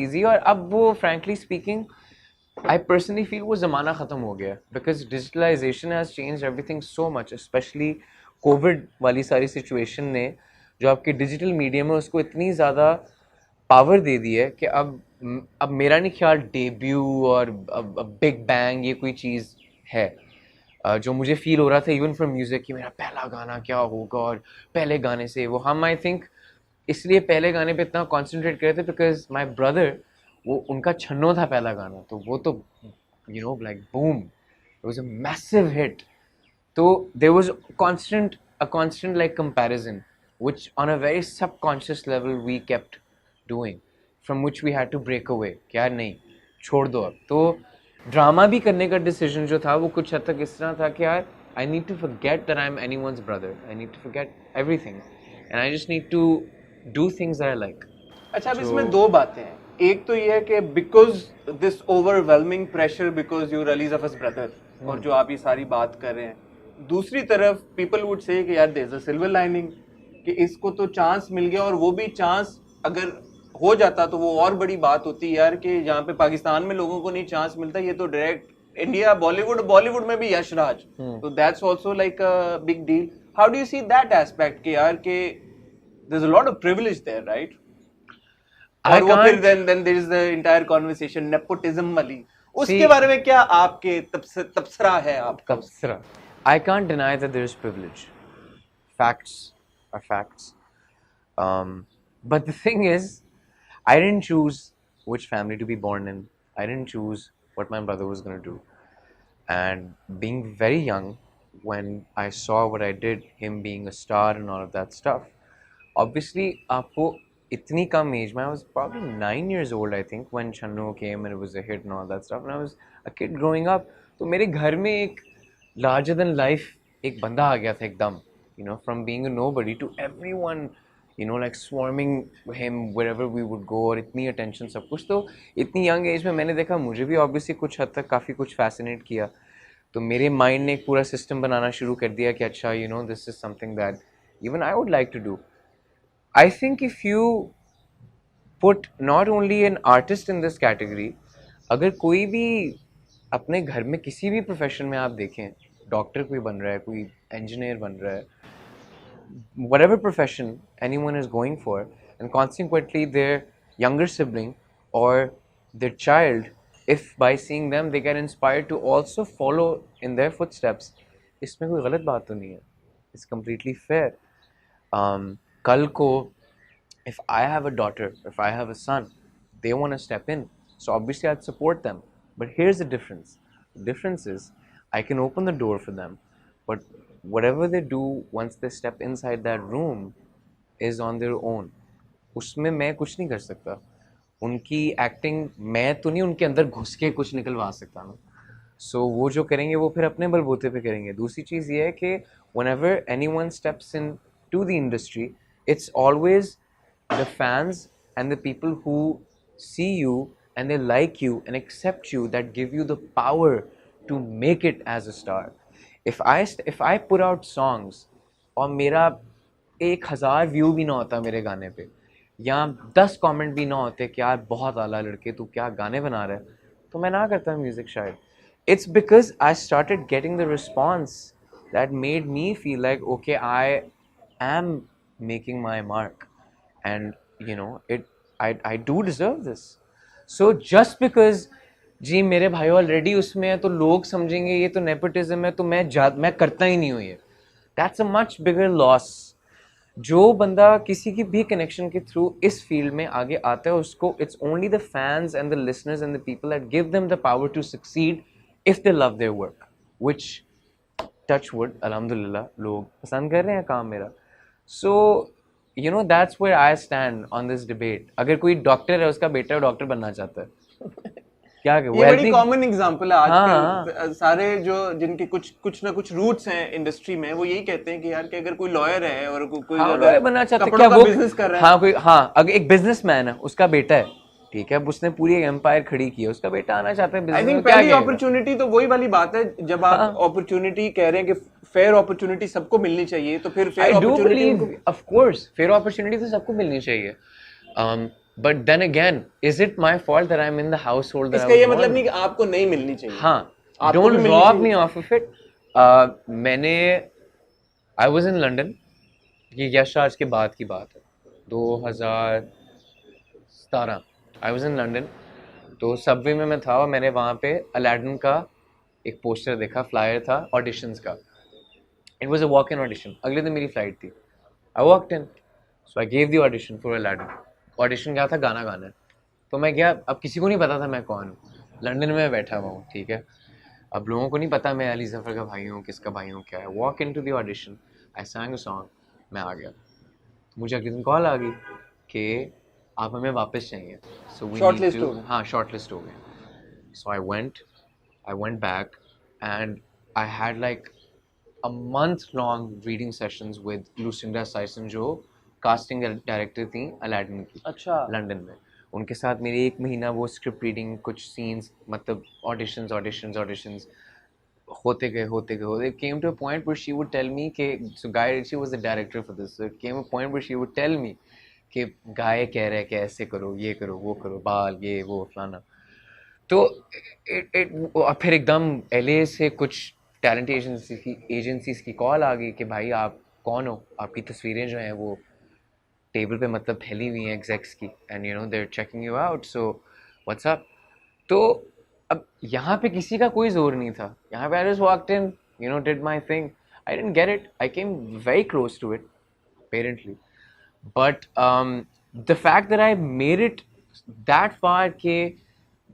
Easy. और अब वो frankly speaking I personally feel वो ज़माना ख़त्म हो गया because digitalization has change everything so much, specially COVID वाली सारी सिचुएशन ने जो आपके डिजिटल मीडियम है उसको इतनी ज़्यादा पावर दे दी है कि अब मेरा नहीं ख्याल डेब्यू और अब बिग बैंग ये कोई चीज़ है जो मुझे फील हो रहा था इवन फ्रॉम म्यूज़िक कि मेरा पहला गाना क्या होगा और पहले गाने से वो हम आई थिंक इसलिए पहले गाने पे इतना कॉन्सेंट्रेट करे थे बिकॉज माई ब्रदर वो उनका छन्नो था पहला गाना, तो वो तो you know like boom it was a massive hit. तो there was constant like comparison which on a very subconscious level we kept doing, from which we had to break away कि यार नहीं छोड़ दो अब। तो ड्रामा भी करने का डिसीजन जो था वो कुछ हद तक इस तरह था कि यार I need to forget that I'm anyone's brother, I need to forget everything and I just need to do things that I like। अच्छा, अब इसमें दो बातें हैं। एक तो ये है कि because this overwhelming pressure because you Ali Zafar's brother, और जो आप ये सारी बात कर रहे हैं, दूसरी तरफ पीपल वुड से कि यार there is a silver lining कि इसको तो चांस मिल गया, और वो भी चांस अगर हो जाता तो वो और बड़ी बात होती यार कि जहाँ पे पाकिस्तान में लोगों को नहीं चांस मिलता, ये तो डायरेक्ट इंडिया बॉलीवुड में भी यश राज, तो that's also like a big deal. How do you see that aspect कि यार के there is a lot of privilege there, right? और वो फिर then there is the entire conversation nepotism वाली, उसके बारे में क्या आपके तबसरा है आपका? तबसरा, I can't deny that there is privilege. Facts are facts. But the thing is, I didn't choose which family to be born in. I didn't choose what my brother was going to do. And being very young, when I saw what I did, him being a star and all of that stuff, obviously, आपको इतनी कम age में, I was probably 9 years old, I think, when Channu came and it was a hit and all that stuff. And I was a kid growing up. तो मेरे घर में एक larger than life एक बंदा आ गया था एकदम, you know, from being a nobody to everyone, you know, like swarming him wherever we would go, और इतनी attention सब कुछ। तो इतनी young age में मैंने देखा, मुझे भी obviously कुछ हद तक काफ़ी कुछ fascinate किया। तो मेरे mind ने एक पूरा system बनाना शुरू कर दिया कि अच्छा, you know, this is something that even I would like to do। I think if you put not only an artist in this category, अगर कोई भी अपने घर में किसी भी प्रोफेशन में आप देखें, डॉक्टर कोई बन रहा है, कोई इंजीनियर बन रहा है, whatever profession anyone is going for, and consequently their younger sibling or their child, if by seeing them they get inspired to also follow in their footsteps, इसमें कोई गलत बात तो नहीं है, it's completely fair। कल को if I have a daughter, if I have a son, they want to step in, so obviously I'd support them। But here's the difference. The difference is I can open the door for them, but whatever they do once they step inside that room is on their own। उसमें मैं कुछ नहीं कर सकता। उनकी acting मैं तो नहीं उनके अंदर घुस के कुछ निकलवा सकता ना। सो वो जो करेंगे वो फिर अपने बलबूते पे करेंगे। दूसरी चीज़ ये है कि whenever anyone steps in to the industry, it's always the fans and the people who see you and they like you and accept you that give you the power to make it as a star। if I put out songs और मेरा 1000 view भी ना होता मेरे गाने पे, या 10 comment भी ना होते कि यार बहुत आला लड़के तू क्या गाने बना रहा है, तो मैं ना करता म्यूजिक शायद। It's because I started getting the response that made me feel like okay, I am making my mark and you know I do deserve this। So just because जी मेरे भाई ऑलरेडी उसमें है तो लोग समझेंगे ये तो नेपोटिज्म है तो मैं करता ही नहीं हूँ ये, that's a much bigger loss। जो बंदा किसी की भी कनेक्शन के थ्रू इस फील्ड में आगे आता है उसको it's only the fans and the listeners and the people that give them the power to succeed if they love their work, which touch wood अल्हम्दुलिल्लाह लोग पसंद कर रहे हैं काम मेरा। So you know that's where I stand on this debate. अगर कोई डॉक्टर है उसका बेटा डॉक्टर बनना चाहता है क्या ये बड़ी कॉमन एग्जांपल है आजकल। सारे जो जिनके कुछ ना कुछ रूट्स हैं इंडस्ट्री में वो यही कहते हैं कि यार कि अगर कोई लॉयर है और कोई लॉयर बनना चाहता है, क्या वो बिजनेस कर रहा है, अगर एक बिजनेसमैन है उसका बेटा है, ठीक है, उसने पूरी एम्पायर खड़ी की है, उसका बेटा आना चाहता है बिजनेस में, पहली अपॉर्चुनिटी तो वही वाली बात है जब आप अपॉर्चुनिटी कह रहे हैं कि फेयर अपॉर्चुनिटी सबको मिलनी चाहिए, तो फिर fair opportunity of course fair opportunity तो सबको मिलनी चाहिए। But then again, is it my fault that I'm in the household that I इसका was ये born मतलब in? नहीं कि आपको नहीं मिलनी चाहिए. हाँ, आपको भी don't मिलनी rob चाहिए. me off of it. मैंने I was in London. ये यश राज के बाद की बात है, 2017. I was in London. तो सबवे में मैं था और मैंने वहाँ पे अलादीन का एक पोस्टर देखा, फ्लायर था ऑडिशंस का. It was a walk in audition. अगले दिन मेरी फ्लाइट थी. I walked in, so I gave the audition for Aladdin. Audition क्या था, गाना गाना है. तो मैं गया. अब किसी को नहीं पता था मैं कौन हूँ. लंदन में बैठा हुआ हूँ, ठीक है. अब लोगों को नहीं पता मैं अली जफर का भाई हूँ, किसका भाई हूँ, क्या है. Walk in to the audition, I sang a song, मैं आ गया. मुझे अगले दिन कॉल आ गई कि आप हमें वापस चाहिए. सो वी Shortlist नीड हो टू, गए. हाँ शॉर्ट लिस्ट हो गए. So I went back and I had like a month long reading sessions with Lucinda Syson जो कास्टिंग डायरेक्टर थी अलादीन की अच्छा. लंदन में. उनके साथ मेरी 1 महीना वो स्क्रिप्ट रीडिंग, कुछ सीन्स, मतलब ऑडिशंस होते गए. It came to a point where she would tell me कि so Guy Ritchie was the director for this, so it came a point where she would tell me कि गाय कह रहा है कि ऐसे करो, ये करो, वो करो, बाल ये वो फलाना. तो फिर एकदम LA से कुछ टैलेंट एजेंसीज की कॉल आ गई कि भाई आप कौन हो, आपकी तस्वीरें जो हैं वो टेबल पे मतलब फैली हुई हैं एग्जैक्ट्स की, and you know they are checking you out, so what's up. तो अब यहाँ पे किसी का कोई जोर नहीं था. यहाँ पे I just walked in, you know, did my thing. I didn't get it. I came very close to it apparently, but the fact that I made it that far ke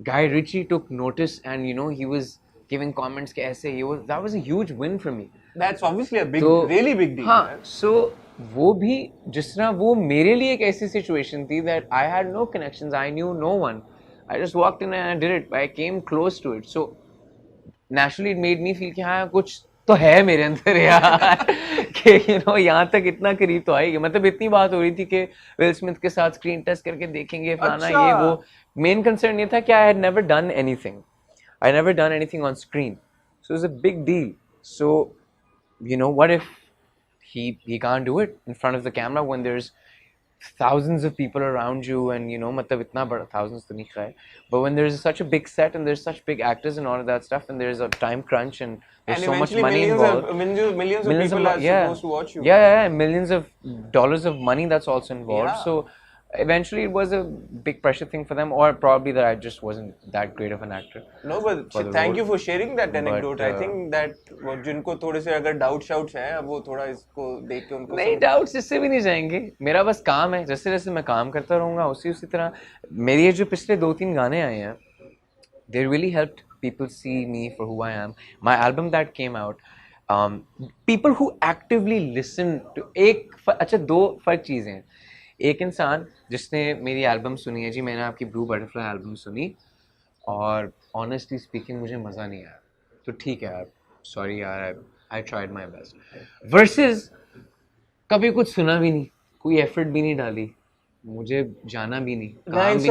Guy Ritchie took notice and you know he was giving comments ke aise, that was a huge win for me. That's obviously a big, तो really big deal. हाँ, man. so वो भी जिस तरह वो मेरे लिए एक ऐसी सिचुएशन थी that I had no connections, I knew no one, I just walked in and I did it, I came close to it, so naturally it made me feel कि हाँ कुछ तो है मेरे अंदर यार कि यू नो यहाँ तक इतना करीब तो आएगी. मतलब इतनी बात हो रही थी कि विल स्मिथ के साथ स्क्रीन टेस्ट करके देखेंगे फलाना अच्छा. ये वो. मेन कंसर्न ये था कि I had never done anything on screen, so it's a big deal. So you know, what if he can't do it in front of the camera when there's thousands of people around you, and you know, मतलब इतना बड़ा, thousands तो नहीं है, but when there's such a big set and there's such big actors and all of that stuff and there's a time crunch and there's And so much eventually money millions involved, of people are yeah, supposed to watch you. yeah, millions of dollars of money that's also involved. Yeah. So eventually it was a big pressure thing for them, or probably that I just wasn't that great of an actor. No, but for the thank role. you for sharing that anecdote. But, I think that जिनको थोड़े से अगर doubt हैं, अब वो थोड़ा इसको देख के उनको नहीं, डाउट्स इससे भी नहीं जाएंगे. मेरा बस काम है, जैसे जैसे मैं काम करता रहूँगा उसी तरह. मेरे ये जो पिछले 2-3 गाने आए हैं, they really helped people see me for who I am. My album that came out, people who actively listen to अच्छा 2 फर्क चीज़ें हैं. एक इंसान जिसने मेरी एल्बम सुनी है, जी मैंने आपकी ब्लू बटरफ्लाई एल्बम सुनी और ऑनेस्टली स्पीकिंग मुझे मज़ा नहीं आया, तो ठीक है यार, सॉरी यार, I tried my best. Versus कभी कुछ सुना भी नहीं, कोई एफर्ट भी नहीं डाली, मुझे जाना भी नहीं, काम भी नहीं